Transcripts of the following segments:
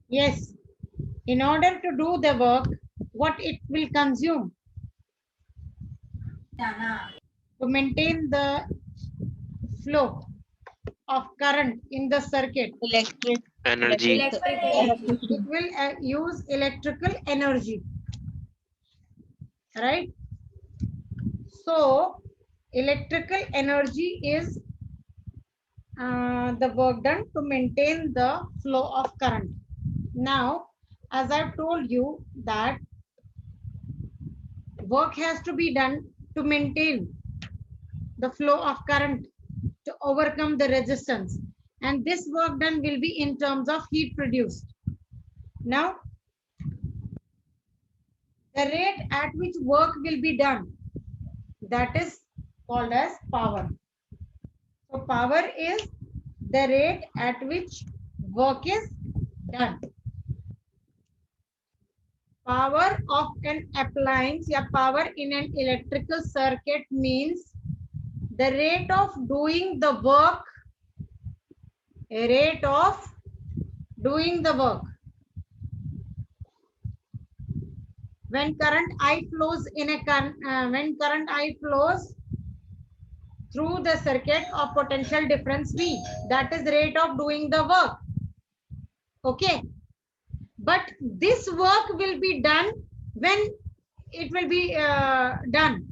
Yes. In order to do the work, what it will consume to maintain the flow of current in the circuit, Electric. Energy. Electric energy. it Electricity. will use electrical energy, right? So electrical energy is the work done to maintain the flow of current. Now, as I've told you that work has to be done to maintain the flow of current to overcome the resistance, and this work done will be in terms of heat produced. Now, the rate at which work will be done, that is called as power. So power is the rate at which work is done. Power of an appliance or power in an electrical circuit means the rate of doing the work, a rate of doing the work. When current I flows in a when current I flows through the circuit of potential difference V, that is rate of doing the work. Okay, but this work will be done when it will be done.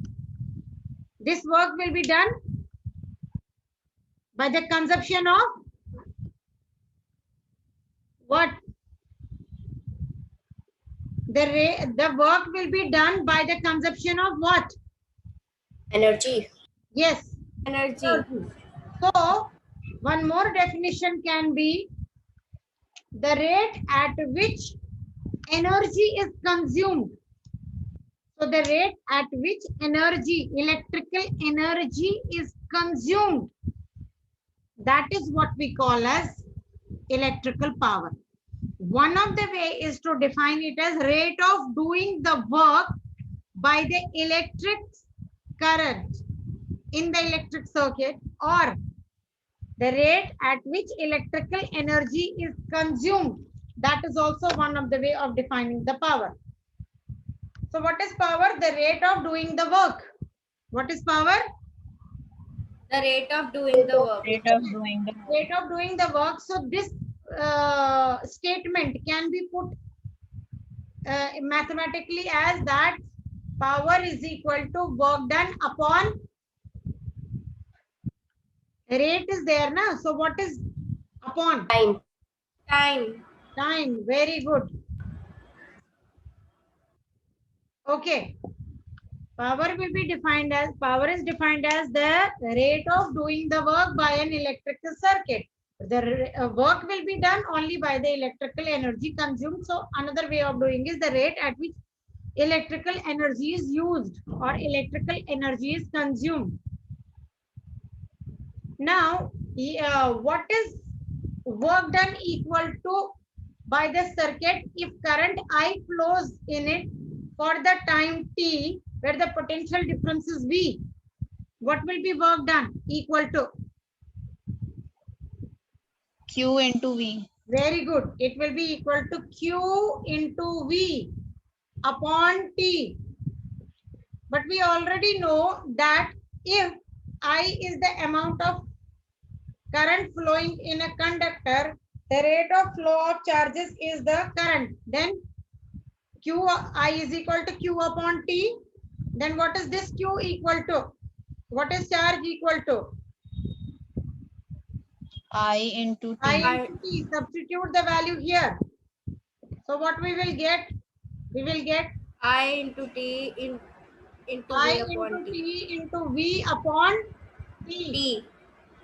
This work will be done by the consumption of what? The work will be done by the consumption of what? Energy. Yes, Energy. so one more definition can be the rate at which energy is consumed. So the rate at which energy, electrical energy is consumed, that is what we call as electrical power. One of the way is to define it as rate of doing the work by the electric current in the electric circuit, or the rate at which electrical energy is consumed. That is also one of the way of defining the power. So what is power? The rate of doing the work. What is power? The rate of doing the work. Rate of doing the work. Rate of doing the work. So this statement can be put mathematically as that power is equal to work done upon rate is there na. So what is upon? Time. Time. Time. Very good. Okay. Power will be defined as, power is defined as the rate of doing the work by an electrical circuit. The work will be done only by the electrical energy consumed. So another way of doing is the rate at which electrical energy is used or electrical energy is consumed. Now, what is work done equal to by the circuit if current I flows in it for the time t where the potential difference is V? What will be work done equal to? Q into V. Very good. It will be equal to Q into V upon T. But we already know that if I is the amount of current flowing in a conductor, the rate of flow of charges is the current. Then Q I is equal to Q upon T. Then what is this Q equal to? What is charge equal to? I into T. I into T. Substitute the value here. So what we will get? We will get I into T into I V upon into T. T into V upon T. T.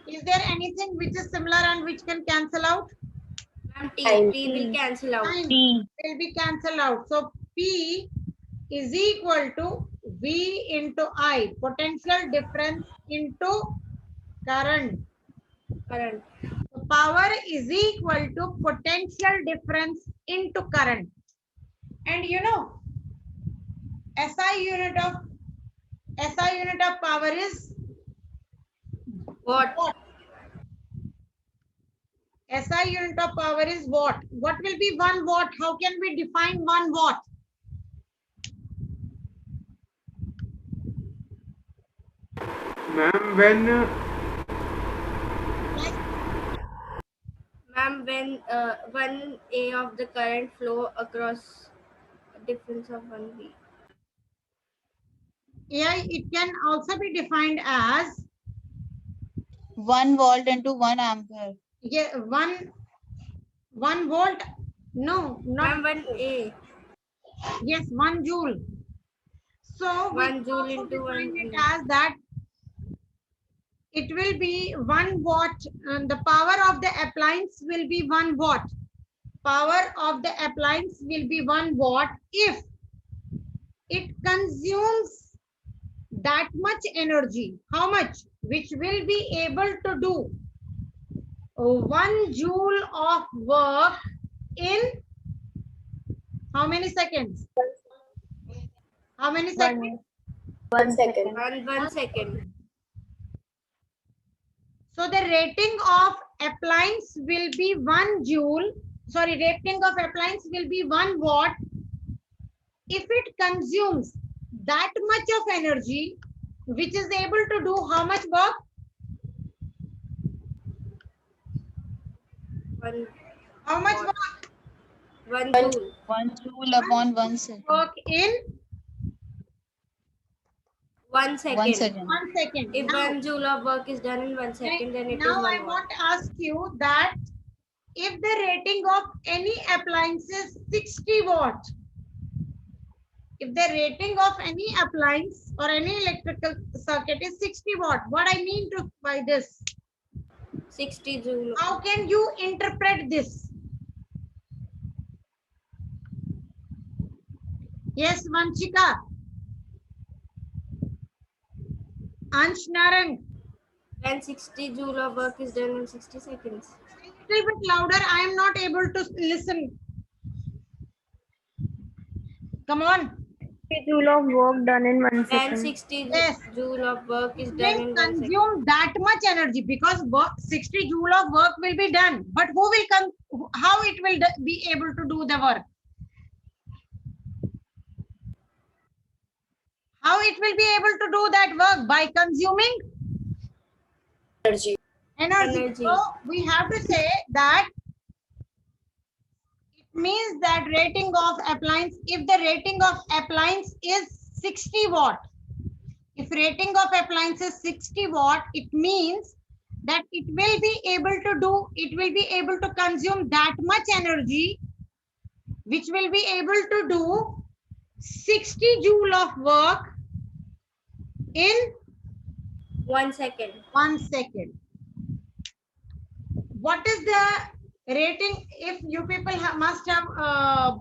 Is there anything which is similar and which can cancel out? And T. Time. T will cancel out. Time T. will be cancelled out. So P is equal to V into I. Potential difference into current. Current. So power is equal to potential difference into current. And you know, SI unit of power is What? SI unit of power is watt. What will be 1 watt? How can we define 1 watt? Ma'am, when Yes. Ma'am, when 1 A of the current flow across a difference of 1 V. Yeah, it can also be defined as 1 volt into 1 ampere. yeah, 1 volt. No, not Ma'am, 1 A. yes, 1 joule. So we 1 can joule also into 1 define it V. as that it will be 1 watt. The power of the appliance will be 1 watt. Power of the appliance will be 1 watt if it consumes that much energy. How much? Which will be able to do 1 joule of work in how many seconds? How many seconds? 1 second. 1 second. So the rating of appliance will be 1 joule. Sorry, rating of appliance will be 1 watt if it consumes that much of energy, which is able to do how much work? 1 How much watt. work? 1 One- joule. 1 joule upon 1 second. Work in 1 1 second. second. 1 second. If Now, 1 joule of work is done in 1 second, then it is now 1 I watt. want to ask you that if the rating of any appliance is 60 watt, if the rating of any appliance or any electrical circuit is 60 watt, what I mean to by this? 60 joule. How can you interpret this? Yes, Vanchika. Ansh Narang. When 60 joule of work is done in 60 seconds. A little bit louder. I am not able to listen. Come on. 60 joule of work done in 1 When second. 60 Yes. joule of work is It done will in 1 second. consume that much energy because 60 joule of work will be done. But who will come? How it will be able to do the work? How it will be able to do that work? By consuming Energy. energy. So we have to say that it means that rating of appliance, if the rating of appliance is 60 watt, if rating of appliance is 60 watt, it means that it will be able to consume that much energy, which will be able to do 60 joule of work in 1 second. 1 second. What is the rating? If you people must have,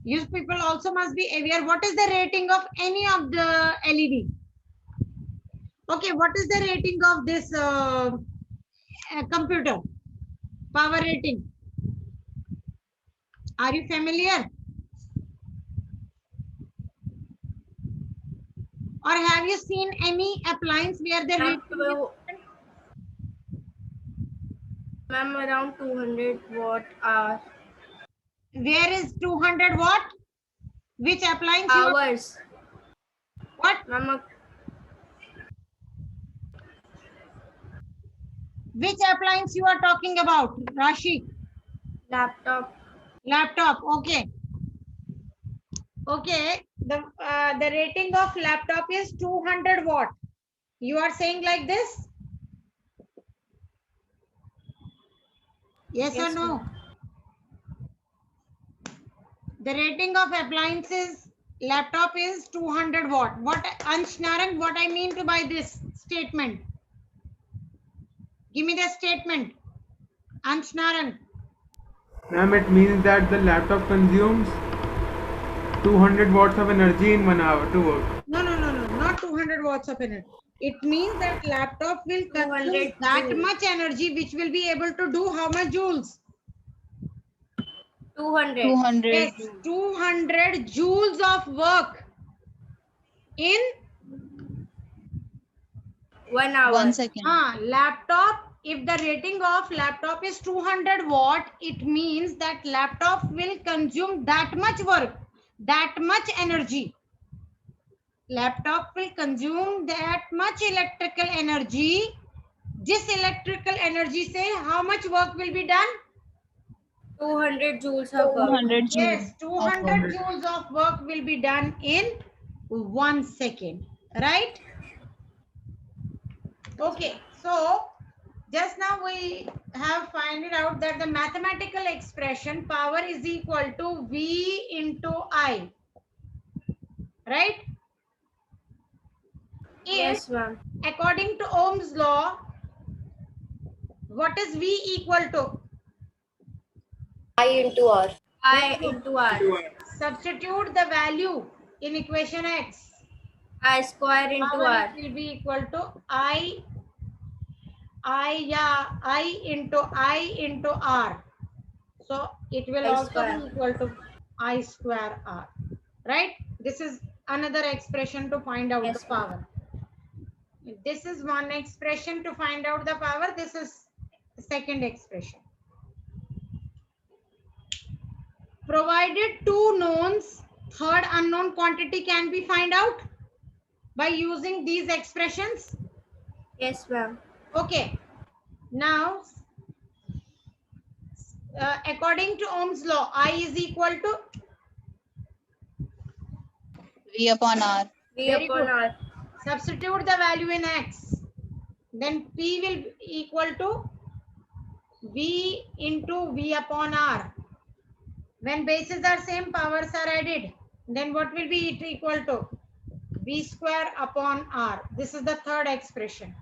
you people also must be aware, what is the rating of any of the LED? Okay, what is the rating of this computer? Power rating. Are you familiar? Or have you seen any appliance where the rating is Ma'am, around 200 watt hour. where is 200 watt? Which appliance you are, Hours. what? Ma'am, Which appliance you are talking about? Rashi? laptop. Laptop, okay. Okay, the rating of laptop is 200 watt. You are saying like this? Yes, Yes, or no? The rating of appliances laptop is 200 watt. What Ansh Narang, what I mean to by this statement? Give me the statement. Ansh Narang. ma'am, it means that the laptop consumes 200 watts of energy in 1 hour to work. No, not 200 watts of energy. It means that laptop will consume 200 that joules. much energy, which will be able to do how much joules? 200. 200 Yes, joules. 200 joules of work in 1 hour. 1 second. laptop if the rating of laptop is 200 watt, it means that laptop will consume that much work, that much energy. Laptop will consume that much electrical energy. This electrical energy say how much work will be done? 200 joules of work. 200 joules. Yes, of 200 work. joules of work will be done in 1 second, right? Okay, so just now we have find it out that the mathematical expression power is equal to V into I, right? If Yes, ma'am. according to Ohm's law, what is V equal to? I into R. I into R. Substitute the value in equation X. I square into Power R. will be equal to I into R. So it will I also square. be equal to I square R, right? This is another expression to find out Yes, the power. This is one expression to find out the power. This is the second expression. Provided two knowns, third unknown quantity can be find out by using these expressions. Yes, ma'am. Okay. Now, according to Ohm's law, I is equal to V upon R. V Very upon good. R. Substitute the value in X. Then P will be equal to V into V upon R. When bases are same, powers are added. Then what will be it equal to? V square upon R. This is the third expression.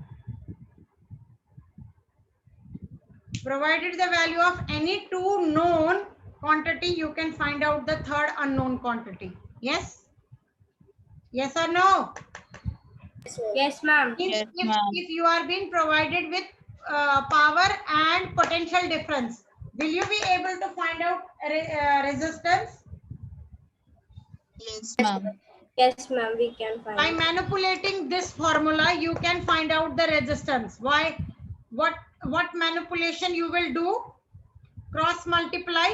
Provided the value of any two known quantity, you can find out the third unknown quantity. Yes? Yes or no? Yes, ma'am. Yes, ma'am. If you are being provided with power and potential difference, will you be able to find out resistance? Yes, ma'am. Yes, ma'am. We can By find. manipulating this formula, you can find out the resistance. Why? What manipulation you will do? Cross multiply,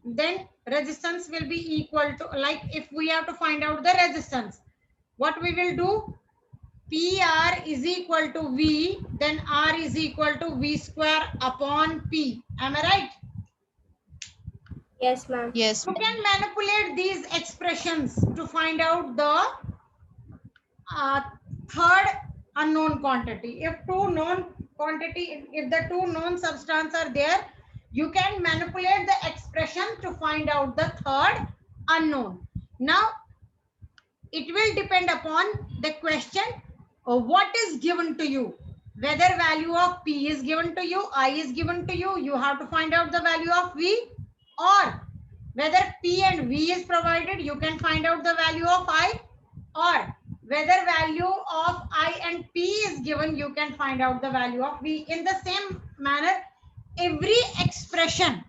then resistance will be equal to, like if we have to find out the resistance, what we will do? PR is equal to V, then R is equal to V square upon P. Am I right? Yes, ma'am. Yes, You ma'am. can manipulate these expressions to find out the third unknown quantity. If two known quantity, if the two known substance are there, you can manipulate the expression to find out the third unknown. Now, it will depend upon the question of what is given to you. Whether value of P is given to you, I is given to you, you have to find out the value of V, or whether P and V is provided, you can find out the value of I, or whether value of I and P is given, you can find out the value of V. In the same manner, every expression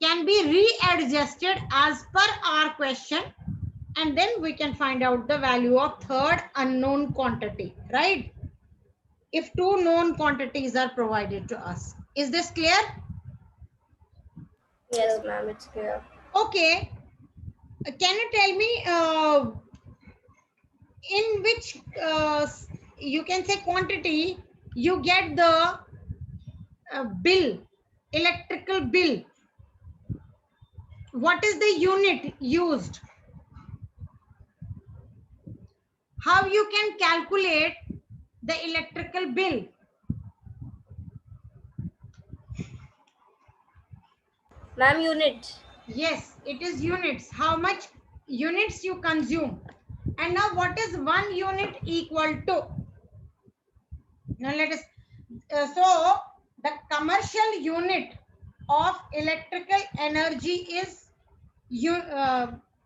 can be readjusted as per our question, and then we can find out the value of third unknown quantity, right? If two known quantities are provided to us. Is this clear? Yes, ma'am. It's clear. Okay. Can you tell me in which you can say quantity you get the bill, electrical bill? What is the unit used? How you can calculate the electrical bill? Ma'am, unit. Yes, it is units. How much units you consume? And now what is 1 unit equal to? Now let us, so the commercial unit of electrical energy is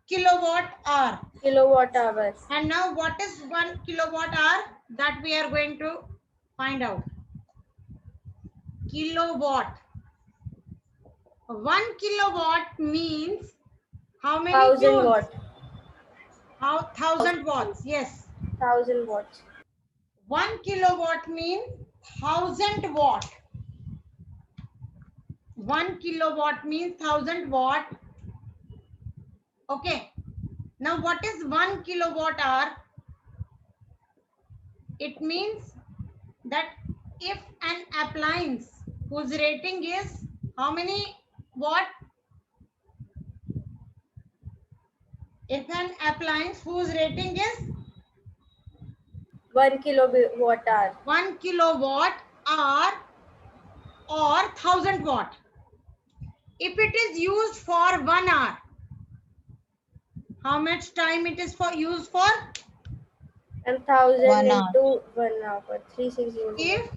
kilowatt hour. Kilowatt hour. And now what is 1 kilowatt hour? That we are going to find out. Kilowatt. 1 kilowatt means how many 1000 joules? watt. How 1000 watts? Yes. 1000 watts. 1 kilowatt means 1000 watt. 1 kilowatt means 1000 watt. Okay. Now what is 1 kilowatt hour? It means that if an appliance whose rating is how many watt? If an appliance whose rating is 1 kilowatt hour. 1 kilowatt hour or 1000 watt. If it is used for 1 hour, how much time it is for used for? And 1000 1 hour. into 1 hour. 360. If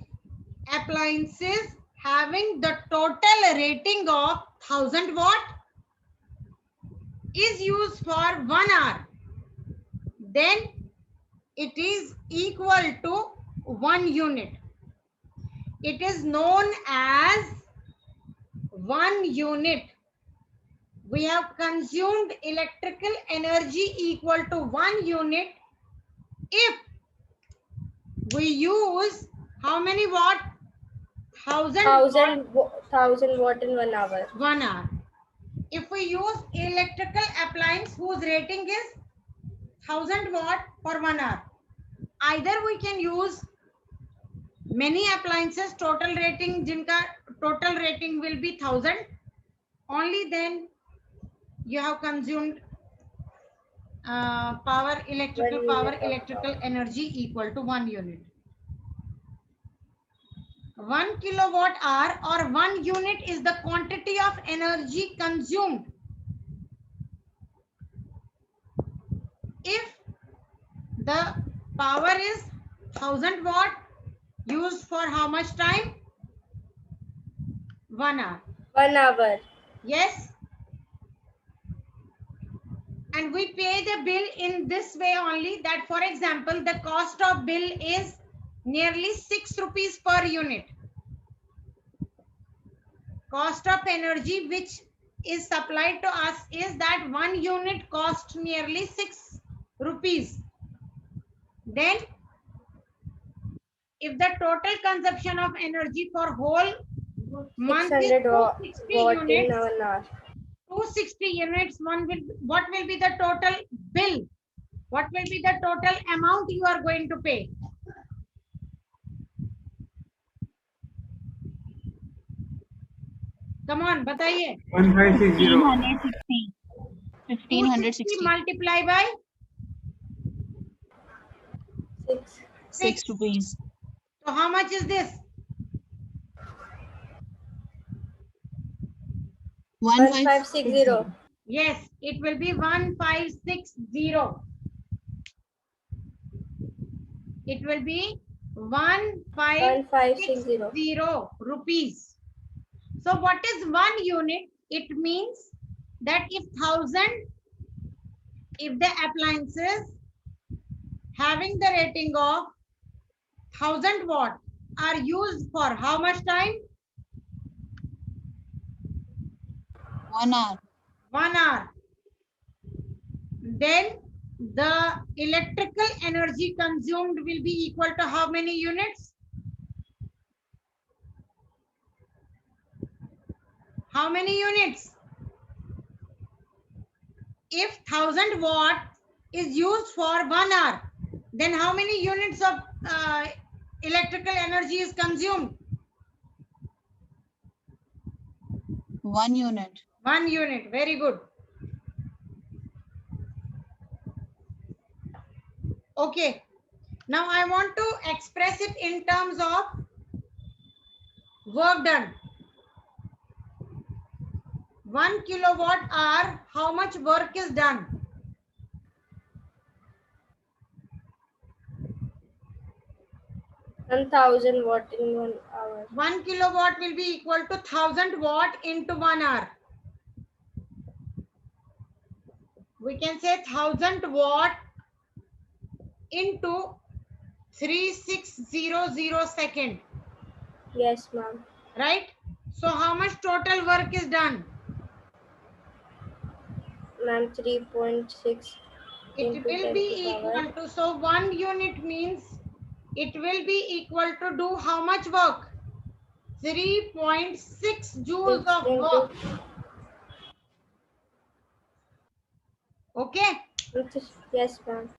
appliances having the total rating of 1000 watt is used for 1 hour, then it is equal to 1 unit. It is known as 1 unit. We have consumed electrical energy equal to 1 unit if we use how many watt? 1000 1000 watt in 1 hour. 1 hour. If we use electrical appliance whose rating is 1000 watt for 1 hour, either we can use many appliances total rating jinka total rating will be 1000, only then you have consumed electrical 1 power, unit of electrical power. energy equal to 1 unit. 1 kilowatt hour or 1 unit is the quantity of energy consumed if the power is 1000 watt used for how much time? 1 hour. 1 hour. Yes. And we pay the bill in this way only, that for example, the cost of bill is nearly 6 rupees per unit. Cost of energy which is supplied to us is that 1 unit cost nearly 6 rupees. Then if the total consumption of energy for whole month is 600 260 watt in units, 1 hour. 260 units, what will be the total bill? What will be the total amount you are going to pay? Come on, bataiye. 1560. 1560. 260 1560. multiply by 6. 6 rupees. So how much is this? 1560. Yes, it will be 1560. It will be 1560 1560. rupees. So what is 1 unit? It means that if the appliances having the rating of 1000 watt are used for how much time? 1 hour. 1 hour. Then the electrical energy consumed will be equal to how many units? How many units? If 1000 watt is used for 1 hour, then how many units of electrical energy is consumed? 1 unit. 1 unit. Very good. Okay. Now I want to express it in terms of work done. 1 kilowatt hour, how much work is done? And 1000 watt in 1 hour. 1 kilowatt will be equal to 1000 watt into 1 hour. We can say 1000 watt into 3600 second, Yes, ma'am. right? So how much total work is done? Ma'am, 3.6. It into will 10 be to power. equal to, so 1 unit means it will be equal to do how much work? 3.6 joules Six of into work. Okay. yes, ma'am.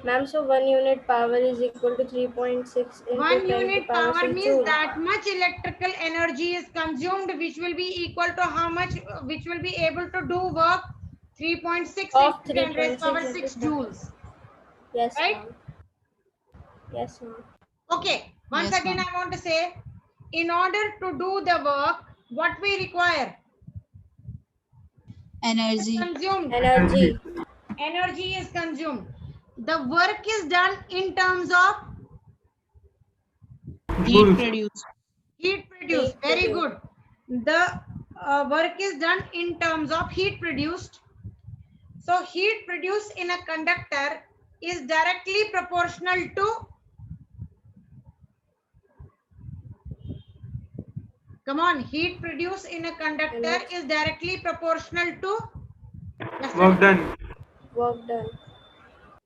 Ma'am, so 1 unit power is equal to 3.6 into 1 10 to unit power power 6 means joule. that much electrical energy is consumed, which will be equal to how much, which will be able to do work 3.6 Of into 10 raised 3.6 power into 6 10. joules. Yes, Right? ma'am. Yes, ma'am. Okay. Once Yes, again, ma'am. I want to say, in order to do the work, what we require? Energy. Consumed. Energy. Energy is consumed. The work is done in terms of Heat Joules. produced. heat produced. Heat Very produced. good. The work is done in terms of heat produced. So heat produced in a conductor is directly proportional to, come on, heat produced in a conductor Energy. is directly proportional to, Work done. Work done.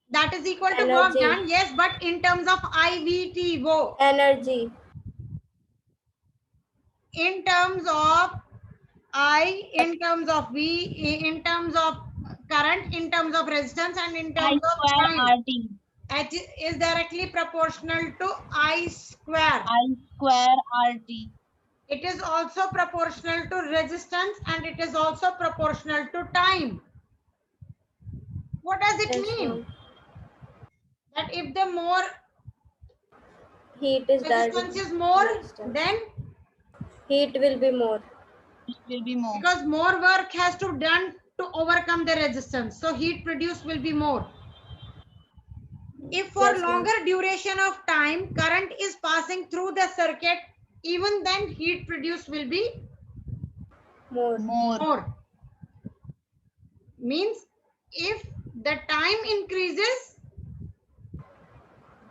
that is equal to work Energy. done. Yes, but in terms of IVT, wo, Energy. in terms of I, in terms of V, in terms of current, in terms of resistance, and in I terms of square time. RT. H is directly proportional to I square. I square RT. It is also proportional to resistance and it is also proportional to time. What does it Yes, mean? ma'am. That if the more Heat is resistance directly is more, resistance. then Heat will be more. It will be more. because more work has to be done to overcome the resistance. So heat produced will be more. If for Yes, ma'am. longer duration of time, current is passing through the circuit, even then heat produced will be More. more. Means if the time increases,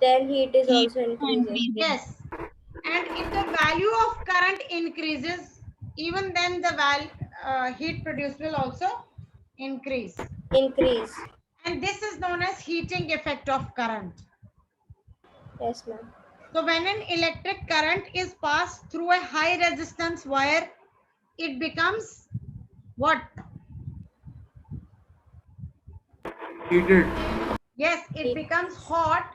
Then heat is Heat also increasing. yes, and if the value of current increases, even then the heat produced will also increase. Increase. And this is known as heating effect of current. Yes, ma'am. So when an electric current is passed through a high resistance wire, it becomes what? Heated. Yes, it becomes hot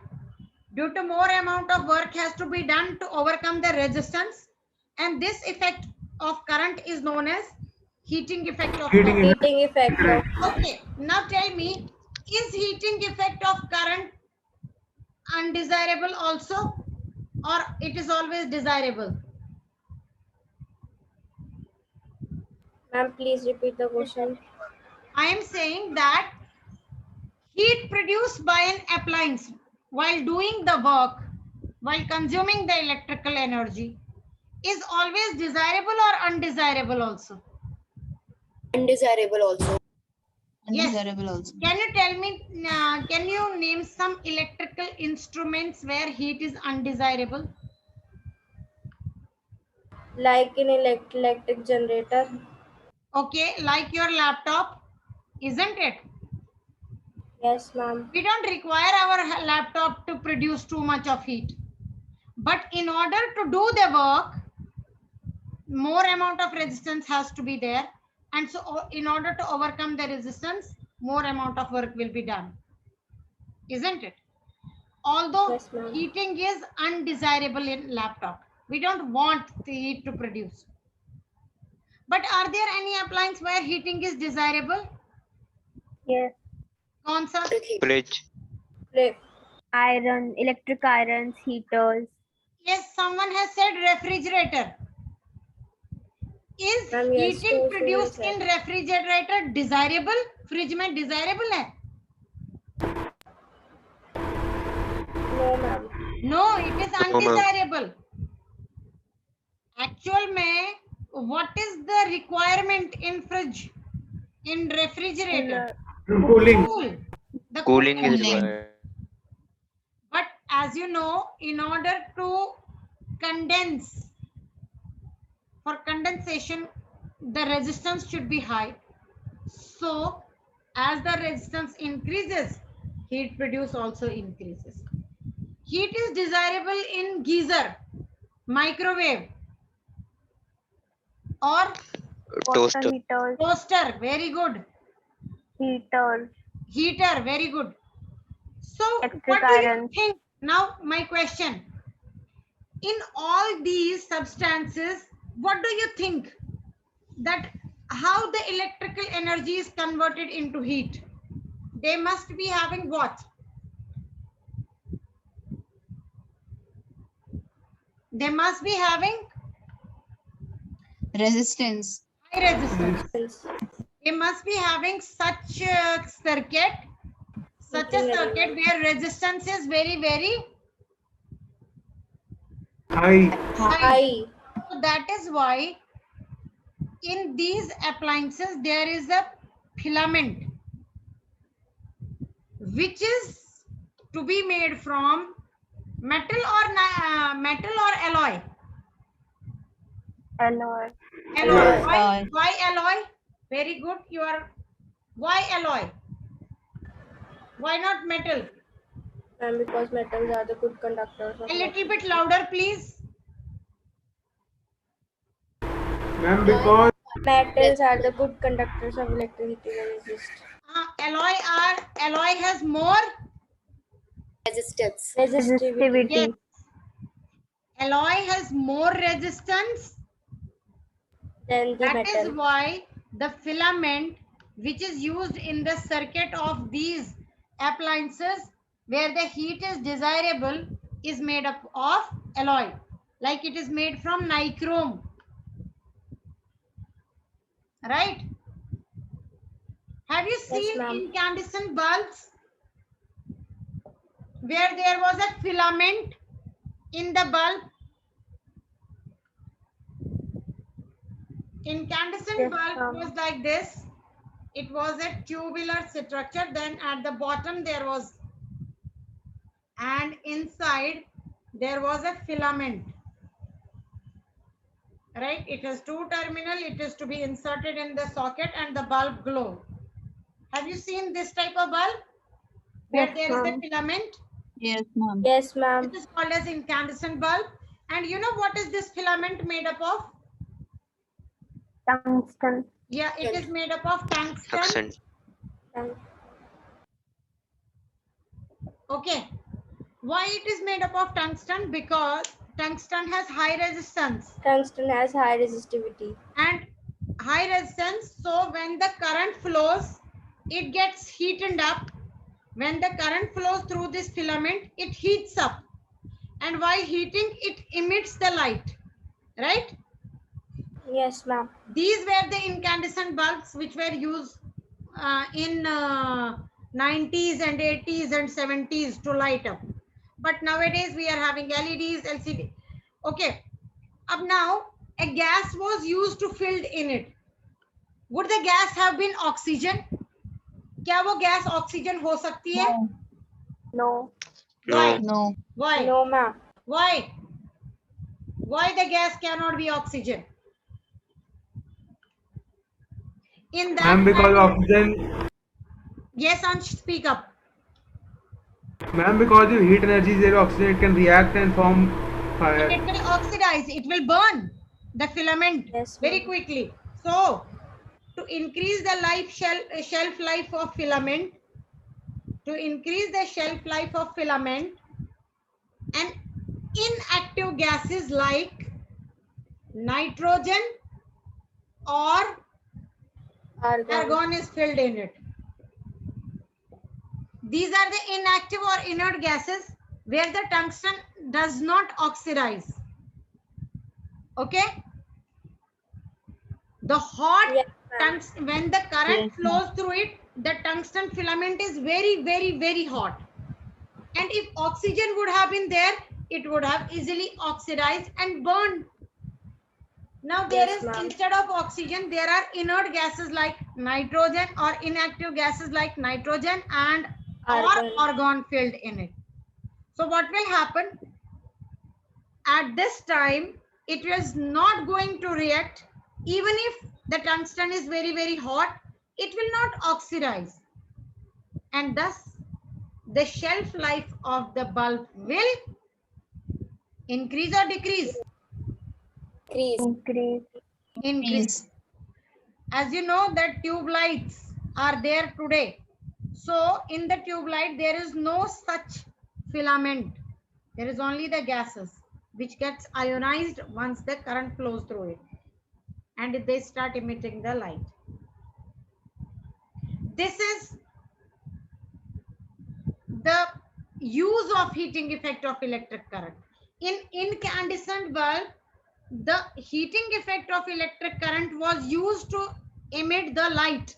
due to more amount of work has to be done to overcome the resistance. And this effect of current is known as heating effect of Heating current. effect. Heating effect of. Okay, now tell me, is heating effect of current undesirable also, or it is always desirable? Ma'am, please repeat the question. I am saying that heat produced by an appliance while doing the work, while consuming the electrical energy, is always desirable or undesirable also? Undesirable also. Yes. undesirable also. Can you tell me, can you name some electrical instruments where heat is undesirable? Like in electric generator. Okay, like your laptop, isn't it? Yes, ma'am. We don't require our laptop to produce too much of heat. But in order to do the work, more amount of resistance has to be there. And so in order to overcome the resistance, more amount of work will be done. Isn't it? Although Yes, ma'am. heating is undesirable in laptop. We don't want the heat to produce. But are there any appliance where heating is desirable? Yes. Kaun sa? Fridge. Iron, electric irons, heaters. Yes, someone has said refrigerator. Is Ma'am, yes, heating two produced students in refrigerator desirable? Fridge में desirable है? No, ma'am. No, it is No, ma'am. undesirable. Actual में, what is the requirement in fridge, in refrigerator? Cooling. Cool. The Cooling is Cooling. required. But as you know, in order to condense, for condensation, the resistance should be high. So as the resistance increases, Heat produce also increases. Heat is desirable in geyser, microwave, or Water Toaster. heaters, toaster. Very good. heaters, Heater. Very good. So electric what do you irons. think? Now my question. In all these substances, what do you think that how the electrical energy is converted into heat? They must be having what? They must be having Resistance. high resistance. Hence, They must be having such a circuit, Heating element. where resistance is very, very High. high. High. So that is why in these appliances there is a filament which is to be made from metal or alloy. Alloy. Alloy. Alloy. Why alloy? Very good. You are. Why alloy? Why not metal? And because metals are the good conductors of A little bit electricity. louder, please. Ma'am, because Metals are the good conductors of electricity. They resist. Alloy has more. Resistance. Resistivity. Yes. Resistivity. Alloy has more resistance. Then the That is metal. why the filament which is used in the circuit of these appliances where the heat is desirable is made up of alloy. Like it is made from nichrome. Right? Have you Yes, seen ma'am. incandescent bulbs where there was a filament in the bulb? Incandescent Yes, bulb ma'am. was like this. It was a tubular structure. Then at the bottom there was, and inside there was a filament. Right? It has two terminal. It is to be inserted in the socket and the bulb glow. Have you seen this type of bulb where Yes, there is a ma'am. filament? Yes, ma'am. Yes, ma'am. This is called as incandescent bulb. And you know what is this filament made up of? Tungsten. Yeah, it is made up of tungsten. Tungsten. And Okay. Why it is made up of tungsten? Because tungsten has high resistance tungsten has high resistivity. and high resistance. So when the current flows, it gets heated up. When the current flows through this filament, it heats up. And while heating, it emits the light. Right? Yes, ma'am. These were the incandescent bulbs which were used in 90s and 80s and 70s to light up. But nowadays we are having LEDs, LCD. Okay. Up now, a gas was used to filled in it. Would the gas have been oxygen? क्या वो gas oxygen हो सकती है? No. Why? No. Why? No, ma'am. Why? Why the gas cannot be oxygen? In that ma'am, because time- oxygen, Yes, Ansh, speak up. ma'am, because if heat energy is there, oxygen, it can react and form fire. It will oxidize. It will burn the filament Yes, very ma'am. quickly. So, to increase the shelf life of filament, and inactive gases like nitrogen or Argon. argon is filled in it. These are the inactive or inert gases where the tungsten does not oxidize. Okay? The hot Yes, ma'am. tungsten, when the current Yes, flows through it, the tungsten filament is very, very, very hot. And if oxygen would have been there, it would have easily oxidized and burned. Now there Yes, is, ma'am. instead of oxygen, there are inert gases like nitrogen or inactive gases like nitrogen and Argon. or argon filled in it. So what will happen? At this time, it is not going to react. Even if the tungsten is very, very hot, it will not oxidize. And thus, the shelf life of the bulb will increase or decrease? Increase. Increase. Increase. As you know that tube lights are there today. So in the tube light, there is no such filament. There is only the gases which gets ionized once the current flows through it. And they start emitting the light. This is the use of heating effect of electric current. In incandescent bulb, the heating effect of electric current was used to emit the light.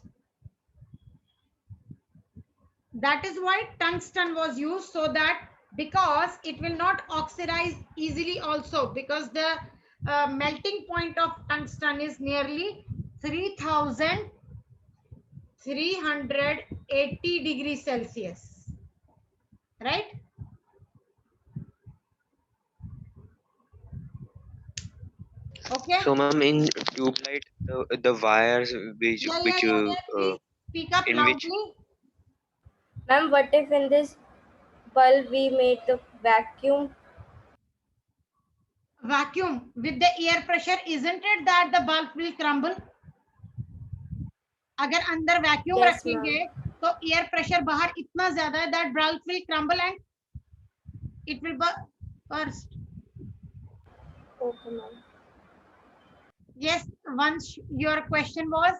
That is why tungsten was used, so that because it will not oxidize easily also, because the melting point of tungsten is nearly 3380 degrees Celsius, right? Okay. So, ma'am, in tube light, the wires which Yeah. Please speak up in which loudly. Ma'am, what if in this bulb we made the vacuum? Vacuum with the air pressure, isn't it that the bulb will crumble? अगर अंदर vacuum Yes, रखेंगे तो air pressure बाहर इतना ज्यादा है that bulb will crumble and it will burst. Okay, ma'am. Yes, once your question was.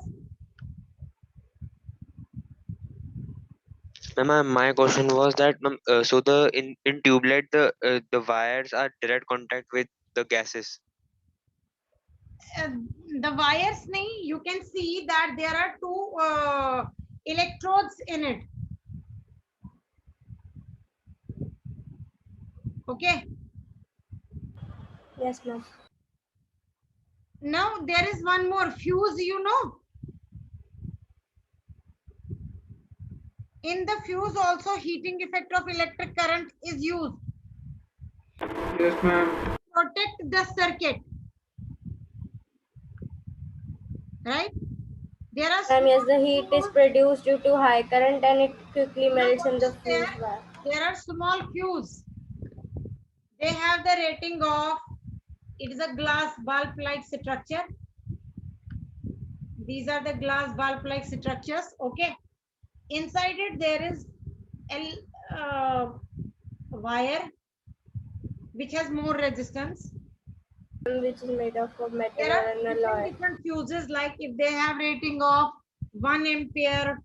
ma'am, my question was that ma'am, so the in tube light the wires are direct contact with the gases. The wires nahi, you can see that there are two electrodes in it. Okay. Yes, ma'am. Now there is one more fuse, you know. In the fuse also heating effect of electric current is used. Yes, ma'am. Protect the circuit. Right? There are Ma'am, yes, the heat is produced due to high current and it quickly melts in the fuse wire. There are small fuse. They have the rating of, it is a glass bulb like structure. These are the glass bulb like structures. Okay. Inside it there is a wire which has more resistance. Which is made of metal There are and alloy. different fuses, like if they have rating of 1 ampere,